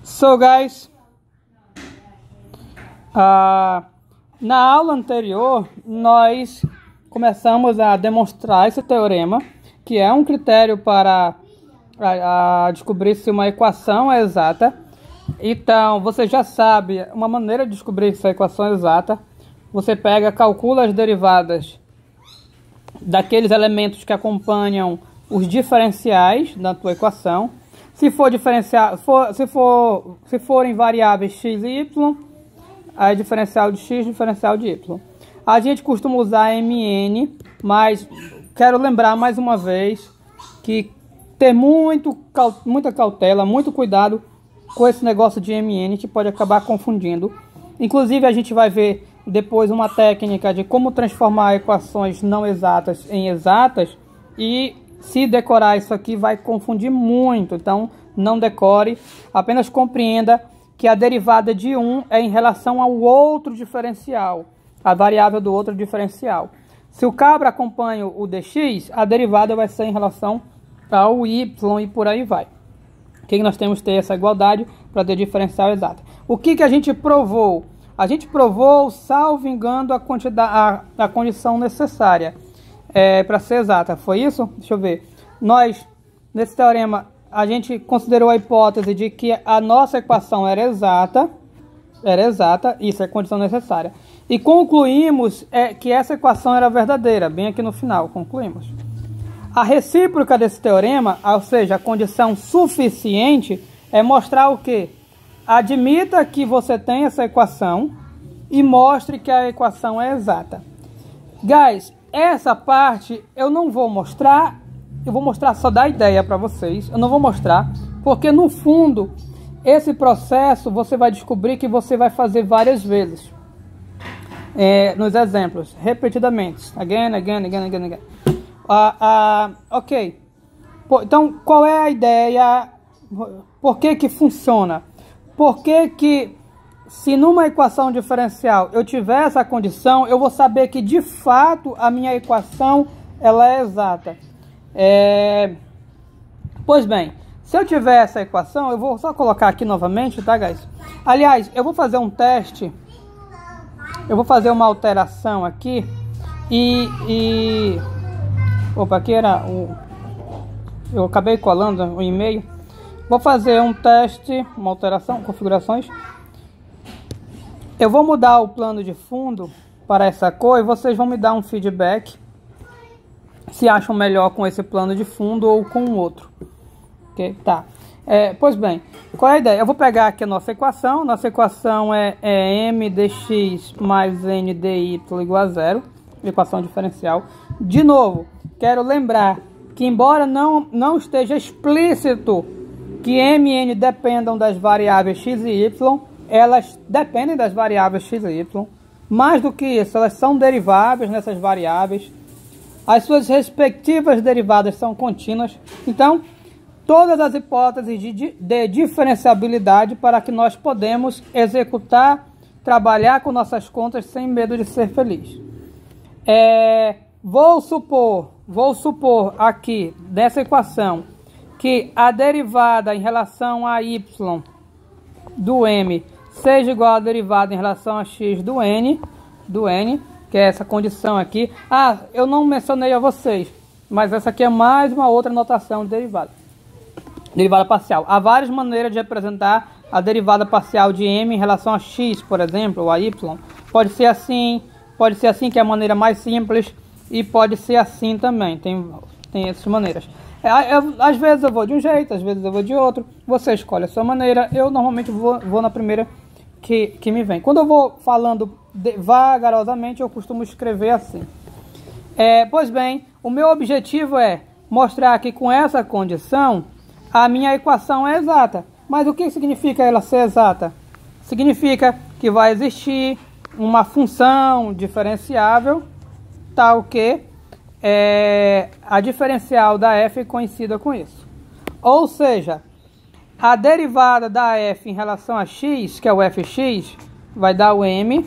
So guys, na aula anterior nós começamos a demonstrar esse teorema, que é um critério para descobrir se uma equação é exata. Então você já sabe uma maneira de descobrir se a equação é exata. Você calcula as derivadas daqueles elementos que acompanham os diferenciais da tua equação. Se forem variáveis x e y, a diferencial de x, diferencial de y. A gente costuma usar mn, mas quero lembrar mais uma vez que ter muita cautela, muito cuidado com esse negócio de mn, que pode acabar confundindo. Inclusive a gente vai ver depois uma técnica de como transformar equações não exatas em exatas, e se decorar isso aqui vai confundir muito. Então não decore, apenas compreenda que a derivada de um é em relação ao outro diferencial, a variável do outro diferencial. Se o cabra acompanha o dx, a derivada vai ser em relação ao y e por aí vai. O que nós temos que ter essa igualdade para ter diferencial exato. O que a gente provou? A gente provou, salvo engano, a condição necessária para ser exata. Foi isso? Deixa eu ver. Nós, nesse teorema, a gente considerou a hipótese de que a nossa equação era exata, isso é condição necessária. E concluímos que essa equação era verdadeira, bem aqui no final, concluímos. A recíproca desse teorema, ou seja, a condição suficiente, é mostrar o quê? Admita que você tem essa equação e mostre que a equação é exata. Guys, essa parte eu não vou mostrar, eu vou mostrar só da ideia para vocês. Eu não vou mostrar, porque no fundo, esse processo você vai descobrir que você vai fazer várias vezes. Nos exemplos, repetidamente. Again. Ok. Então, qual é a ideia? Por que funciona? Porque se numa equação diferencial eu tiver essa condição, eu vou saber que de fato a minha equação ela é exata. Pois bem, se eu tiver essa equação, eu vou só colocar aqui novamente, tá, guys? Aliás, eu vou fazer um teste. Eu vou fazer uma alteração aqui Opa, aqui era eu acabei colando o e-mail. Vou fazer um teste, uma alteração, configurações. Eu vou mudar o plano de fundo para essa cor e vocês vão me dar um feedback se acham melhor com esse plano de fundo ou com o outro. Ok? Tá. Pois bem, qual é a ideia? Eu vou pegar aqui a nossa equação. Nossa equação é m dx mais n dy igual a zero. Equação diferencial. De novo, quero lembrar que embora não esteja explícito que m e n dependam das variáveis x e y, elas dependem das variáveis x e y. Mais do que isso, elas são deriváveis nessas variáveis. As suas respectivas derivadas são contínuas. Então, todas as hipóteses de diferenciabilidade para que nós podemos executar, trabalhar com nossas contas sem medo de ser feliz. Vou supor aqui, dessa equação, que a derivada em relação a y do m seja igual à derivada em relação a x do n, que é essa condição aqui. Eu não mencionei a vocês, mas essa aqui é mais uma outra notação de derivada. Derivada parcial. Há várias maneiras de representar a derivada parcial de m em relação a x, por exemplo, ou a y. Pode ser assim, que é a maneira mais simples, e pode ser assim também. Tem essas maneiras. Às vezes eu vou de um jeito, às vezes eu vou de outro. Você escolhe a sua maneira. Eu normalmente vou na primeira que me vem. Quando eu vou falando vagarosamente, eu costumo escrever assim. Pois bem, o meu objetivo é mostrar que com essa condição a minha equação é exata. Mas o que significa ela ser exata? Significa que vai existir uma função diferenciável tal que a diferencial da f coincida com isso. Ou seja, a derivada da f em relação a x, que é o fx, vai dar o m,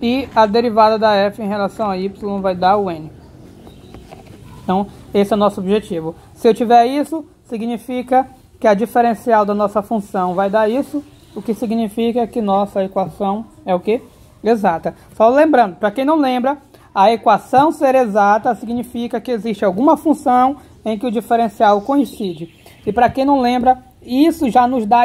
e a derivada da f em relação a y vai dar o n. Então, esse é o nosso objetivo. Se eu tiver isso, significa que a diferencial da nossa função vai dar isso, o que significa que nossa equação é o quê? Exata. Só lembrando, para quem não lembra, a equação ser exata significa que existe alguma função em que o diferencial coincide. E para quem não lembra, isso já nos dá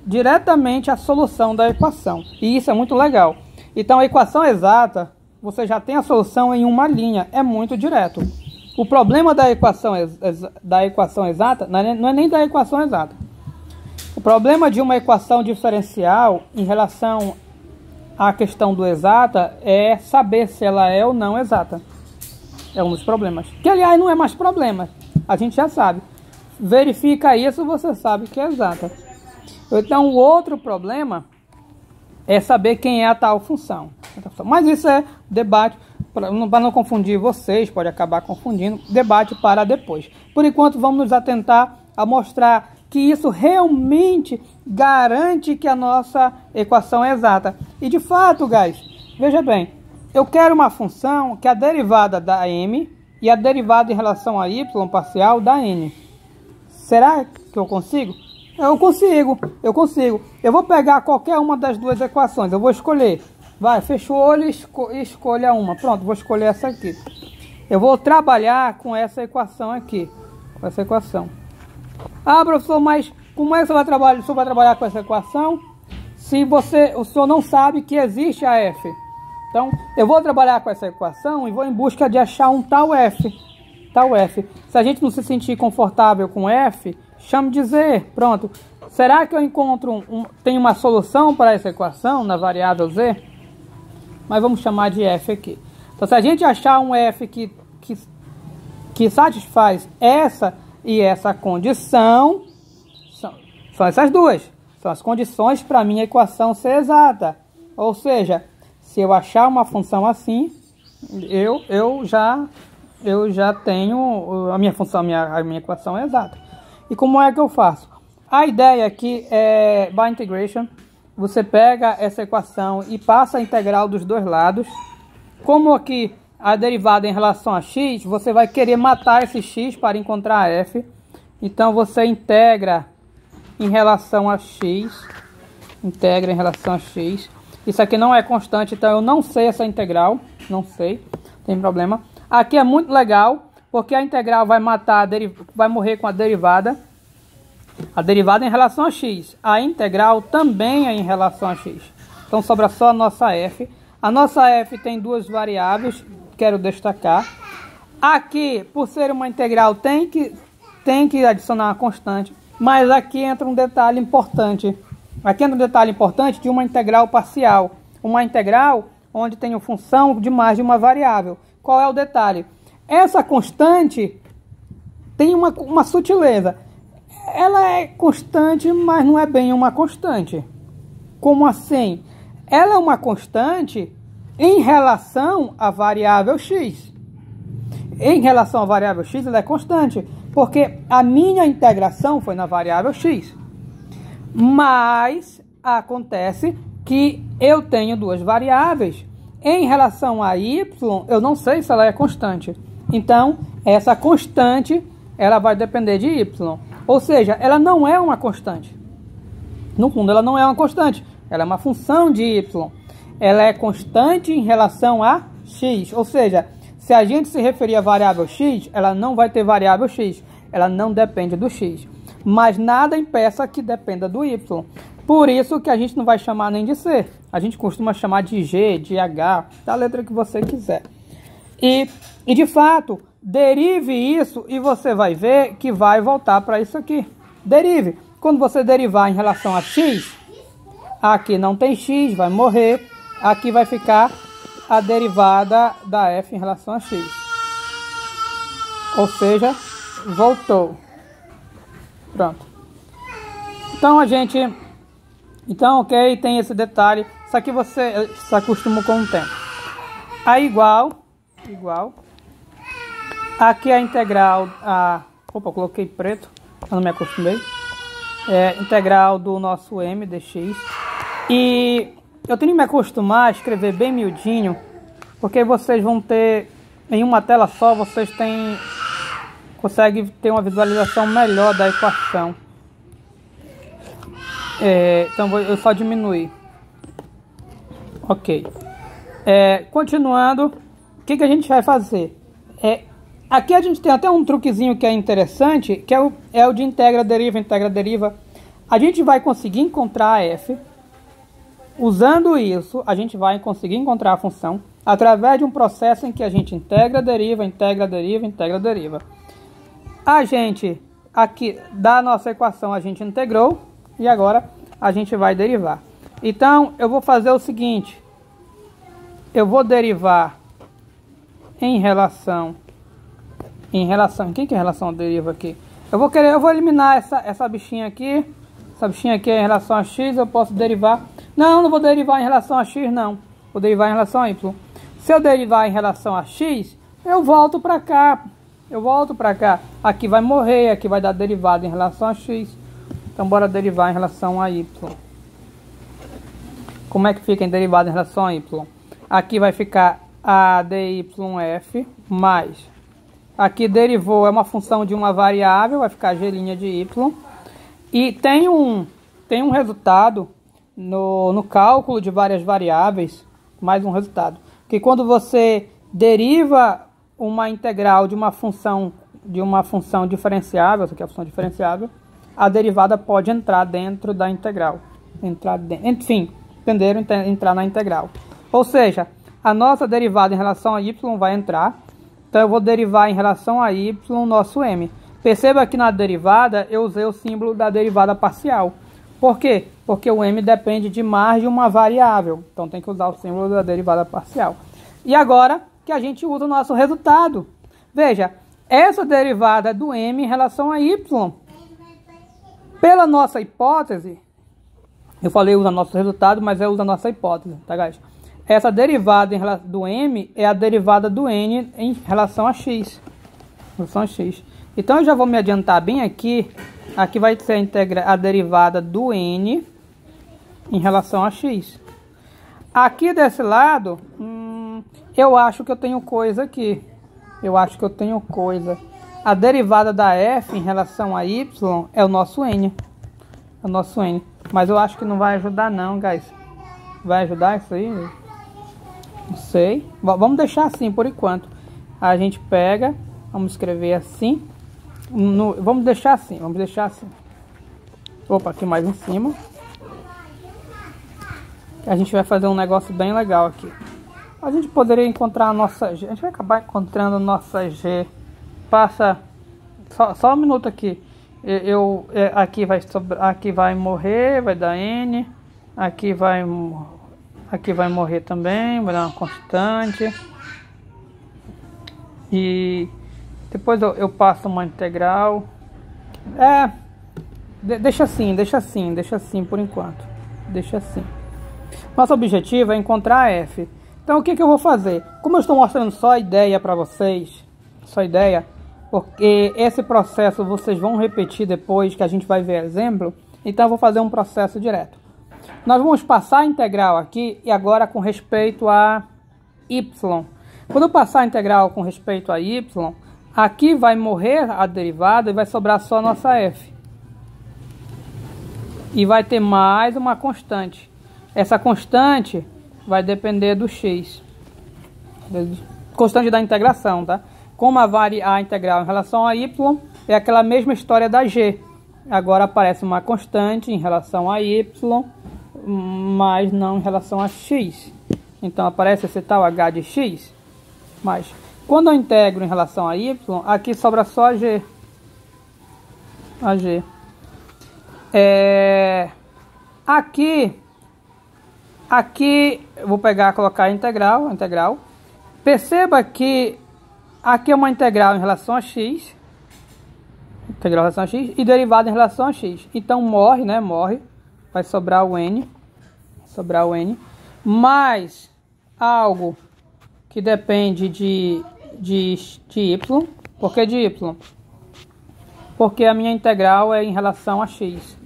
diretamente a solução da equação. E isso é muito legal. Então a equação exata, você já tem a solução em uma linha, é muito direto. O problema da equação exata não é nem da equação exata. O problema de uma equação diferencial em relação à questão do exata é saber se ela é ou não exata. É um dos problemas. Que, aliás, não é mais problema. A gente já sabe. Verifica isso, você sabe que é exata. Então, o outro problema é saber quem é a tal função. Mas isso é debate, para não confundir vocês, pode acabar confundindo, debate para depois. Por enquanto, vamos nos atentar a mostrar que isso realmente garante que a nossa equação é exata. E de fato, guys, veja bem, eu quero uma função que a derivada da m e a derivada em relação a y parcial da n. Será que eu consigo? Eu consigo. Eu vou pegar qualquer uma das duas equações, eu vou escolher. Vai, fecha o olho e escolha uma. Pronto, vou escolher essa aqui. Eu vou trabalhar com essa equação aqui. Com essa equação. Ah, professor, mas como é que você vai trabalhar? O senhor vai trabalhar com essa equação se o senhor não sabe que existe a f? Então, eu vou trabalhar com essa equação e vou em busca de achar um tal f. Se a gente não se sentir confortável com f, chame de z. Pronto. Será que eu encontro tem uma solução para essa equação na variável z? Mas vamos chamar de f aqui. Então, se a gente achar um f que satisfaz essa e essa condição, são essas duas. São as condições para a minha equação ser exata. Ou seja, se eu achar uma função assim, eu já tenho a minha função, a minha equação é exata. E como é que eu faço? A ideia aqui é by integration. Você pega essa equação e passa a integral dos dois lados. Como aqui a derivada em relação a x, você vai querer matar esse x para encontrar a f. Então você integra em relação a x. Isso aqui não é constante, então eu não sei essa integral. Não sei, tem problema. Aqui é muito legal, porque a integral vai vai morrer com a derivada. A derivada em relação a x. A integral também é em relação a x. Então sobra só a nossa f. A nossa f tem duas variáveis, quero destacar. Aqui, por ser uma integral, tem que adicionar uma constante. Mas aqui entra um detalhe importante. De uma integral parcial. Uma integral onde tem função de mais de uma variável. Qual é o detalhe? Essa constante tem uma sutileza. Ela é constante, mas não é bem uma constante. Como assim? Ela é uma constante em relação à variável x. Em relação à variável x, ela é constante, porque a minha integração foi na variável x. Mas acontece que eu tenho duas variáveis. Em relação a y, eu não sei se ela é constante. Então, essa constante, ela vai depender de y. Ou seja, ela não é uma constante. No fundo, ela não é uma constante. Ela é uma função de y. Ela é constante em relação a x. Ou seja, se a gente se referir à variável x, ela não vai ter variável x. Ela não depende do x. Mas nada impeça que dependa do y. Por isso que a gente não vai chamar nem de c. A gente costuma chamar de g, de h, da letra que você quiser. E de fato, derive isso e você vai ver que vai voltar para isso aqui. Derive. Quando você derivar em relação a x, aqui não tem x, vai morrer. Aqui vai ficar a derivada da f em relação a x. Ou seja, voltou. Pronto. Então, ok, tem esse detalhe. Isso aqui você se acostuma com o tempo. Aí igual. Aqui a integral, opa, eu coloquei preto, eu não me acostumei. Integral do nosso m dx. E eu tenho que me acostumar a escrever bem miudinho, porque vocês vão ter, em uma tela só, vocês têm consegue ter uma visualização melhor da equação. Então eu só diminuir. Ok. Continuando, o que a gente vai fazer? Aqui a gente tem até um truquezinho que é interessante, que é o de integra, deriva. A gente vai conseguir encontrar a f. Usando isso, a gente vai conseguir encontrar a função através de um processo em que a gente integra, deriva. A gente, aqui da nossa equação, a gente integrou e agora a gente vai derivar. Então, eu vou fazer o seguinte. Eu vou derivar em relação... O que é relação deriva aqui? Eu vou eliminar essa bichinha aqui. Essa bichinha aqui é em relação a x, eu posso derivar... Não vou derivar em relação a x, não. Vou derivar em relação a y. Se eu derivar em relação a x, eu volto para cá. Aqui vai morrer, aqui vai dar derivada em relação a x. Então, bora derivar em relação a y. Como é que fica em derivada em relação a y? Aqui vai ficar a dyf mais... Aqui derivou, é uma função de uma variável, vai ficar g' de y. E tem um resultado no cálculo de várias variáveis, mais um resultado. Que quando você deriva uma integral de uma função diferenciável, essa aqui é a função diferenciável, a derivada pode entrar dentro da integral. Enfim, entenderam? Entrar na integral. Ou seja, a nossa derivada em relação a y vai entrar. Então eu vou derivar em relação a y nosso m. Perceba que na derivada eu usei o símbolo da derivada parcial. Por quê? Porque o m depende de mais de uma variável. Então tem que usar o símbolo da derivada parcial. E agora que a gente usa o nosso resultado. Veja, essa derivada do m em relação a y. Pela nossa hipótese, eu falei usa nosso resultado, mas eu uso a nossa hipótese, tá, guys? Essa derivada do m é a derivada do n em relação a x. Então eu já vou me adiantar bem aqui. Aqui vai ser a derivada do n em relação a x. Aqui desse lado, eu acho que eu tenho coisa aqui. A derivada da f em relação a y é o nosso n. Mas eu acho que não vai ajudar não, guys. Vai ajudar isso aí? Não sei. Vamos deixar assim por enquanto. A gente pega, vamos escrever assim. Vamos deixar assim. Opa, aqui mais em cima. A gente vai fazer um negócio bem legal aqui. A gente poderia encontrar a nossa G. A gente vai acabar encontrando nossa G. Passa só um minuto aqui. Aqui vai morrer, vai dar N. Aqui vai morrer também, vai dar uma constante. E depois eu passo uma integral. Deixa assim por enquanto. Deixa assim. Nosso objetivo é encontrar a f. Então o que eu vou fazer? Como eu estou mostrando só a ideia para vocês, porque esse processo vocês vão repetir depois que a gente vai ver exemplo, então eu vou fazer um processo direto. Nós vamos passar a integral aqui e agora com respeito a y. Quando eu passar a integral com respeito a y, aqui vai morrer a derivada e vai sobrar só a nossa f. E vai ter mais uma constante. Essa constante vai depender do x. Constante da integração, tá? Como a integral em relação a y é aquela mesma história da g. Agora aparece uma constante em relação a y, mas não em relação a x. Então aparece esse tal h de x. Mas quando eu integro em relação a y, aqui sobra só a g. Aqui eu vou colocar a integral. Perceba que aqui é uma integral em relação a x. E derivada em relação a x. Então morre, né? Vai sobrar o n. Mais algo que depende de y. Por que de y? Porque a minha integral é em relação a x.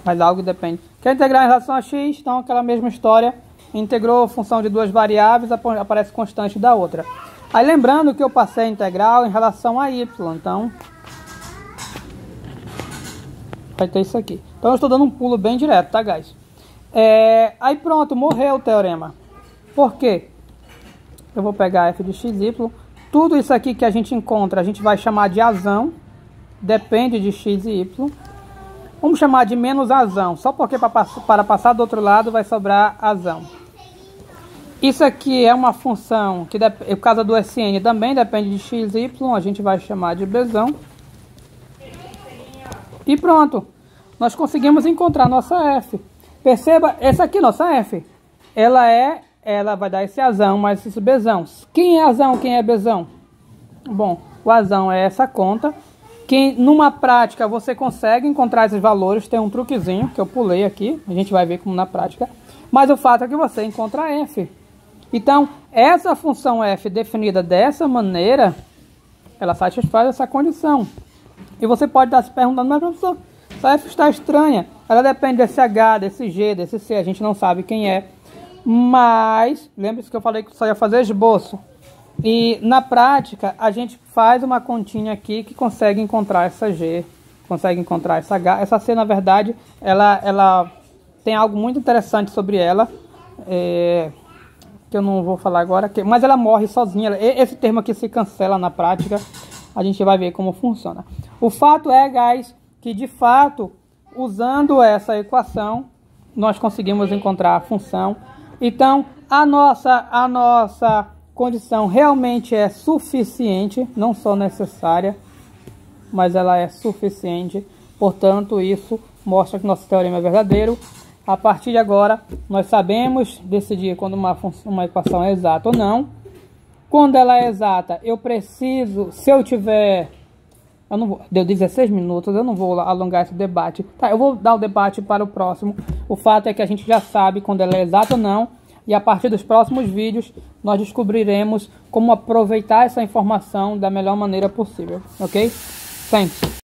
Mas algo que depende. Quer integrar em relação a x? Então aquela mesma história. Integrou função de duas variáveis, aparece constante da outra. Aí lembrando que eu passei a integral em relação a y, então vai ter isso aqui. Então eu estou dando um pulo bem direto, tá, guys? Aí pronto, morreu o teorema. Por quê? Eu vou pegar f de x, y. Tudo isso aqui que a gente encontra, a gente vai chamar de azão. Depende de x e y. Vamos chamar de menos azão, só porque para passar do outro lado vai sobrar azão. Isso aqui é uma função que, por causa do Sn, também depende de x e y. A gente vai chamar de bzão. E pronto. Nós conseguimos encontrar nossa f. Perceba, essa aqui, nossa f. Ela vai dar esse azão mais esse bzão. Quem é azão, quem é bzão? Bom, o azão é essa conta. Que numa prática você consegue encontrar esses valores. Tem um truquezinho que eu pulei aqui. A gente vai ver como na prática. Mas o fato é que você encontra f. Então, essa função f definida dessa maneira, ela satisfaz essa condição. E você pode estar se perguntando, mas professor, essa f está estranha. Ela depende desse h, desse g, desse c. A gente não sabe quem é. Mas, lembre-se que eu falei que só ia fazer esboço. E na prática, a gente faz uma continha aqui que consegue encontrar essa G, consegue encontrar essa H. Essa C, na verdade, ela tem algo muito interessante sobre ela, que eu não vou falar agora, mas ela morre sozinha. Esse termo aqui se cancela na prática, a gente vai ver como funciona. O fato é, guys, que de fato, usando essa equação, nós conseguimos encontrar a função. Então, a nossa condição realmente é suficiente, não só necessária, mas ela é suficiente. Portanto, isso mostra que nosso teorema é verdadeiro. A partir de agora, nós sabemos decidir quando uma equação é exata ou não. Quando ela é exata, eu preciso, se eu tiver... Deu 16 minutos, eu não vou alongar esse debate. Tá, eu vou dar o debate para o próximo. O fato é que a gente já sabe quando ela é exata ou não. E a partir dos próximos vídeos, nós descobriremos como aproveitar essa informação da melhor maneira possível. Ok? Thanks.